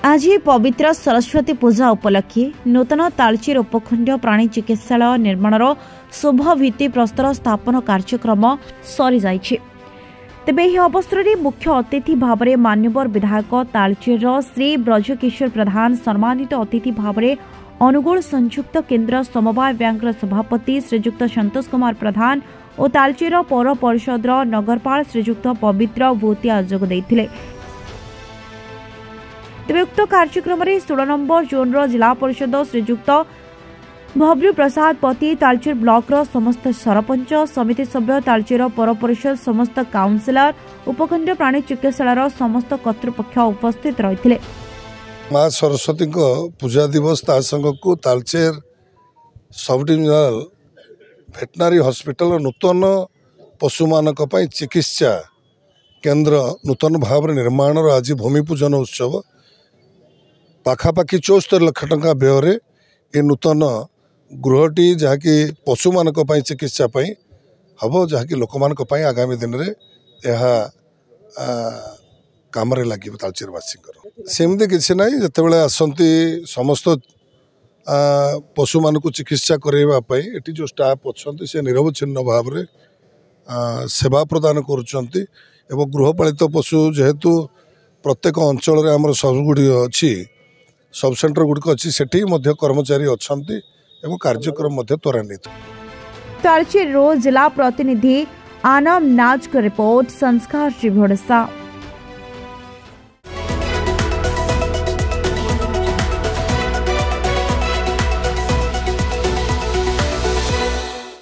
आज पवित्र सरस्वती पूजा उपलक्षे नूतन तालचेर उपखंड प्राणी चिकित्सालय निर्माणर शुभ भित्ति प्रस्तर स्थापन कार्यक्रम सरी जाइछे। तेबे यह अवसर में मुख्य अतिथि भाव में मान्यवर विधायक तालचेर श्री ब्रजकिशोर प्रधान, सम्मानित अतिथि भाव में अनुगुल संयुक्त केन्द्र समवाय बैंक सभापति श्रीजुक्त संतोष कुमार प्रधान और तालचेर पौर परिषद नगरपाल श्रीजुक्त पवित्र भूतिया जोग देथिले। तेबे उक्त कार्यक्रम में 16 नंबर जोन जिला परिषद श्रीजुक्त भव्य प्रसाद पति, तालचेर ब्लॉक समस्त सरपंच समिति सभ्य, तालचेर पौर परिषद समस्त काउंसिलर, उपखंड प्राणी चिकित्सालय समस्त कर्तृपक्ष उपस्थित रही। माँ सरस्वती को पूजा दिवस संग को तालचेर सब डिविजनल भेटनारी हॉस्पिटल नूतन पशु मान चिकित्सा केन्द्र नूतन भाव निर्माण आज भूमि पूजन उत्सव पाखापाखि 74 लाख टंका व्यय ये नूतन गृहटी जहाँकि पशु मान चिकित्सा हम जहाँकि लोक मान आगामी दिन में यह काम लगे तालचेरवासी सेमती किसी ना जिते आसती समस्त पशु मान चिकित्सा करवाई ये जो स्टाफ अच्छा से निरवच्छिन्न भाव में सेवा प्रदान करुँच। गृहपालित पशु जेहेतु प्रत्येक अंचल आमर सब गुड़ी अच्छी सब सेंटर गुड़िक अच्छी से कर्मचारी अच्छा कार्यक्रम त्वरान्वित। तालचेर जिला प्रतिनिधि आनम नाज रिपोर्ट संस्कार।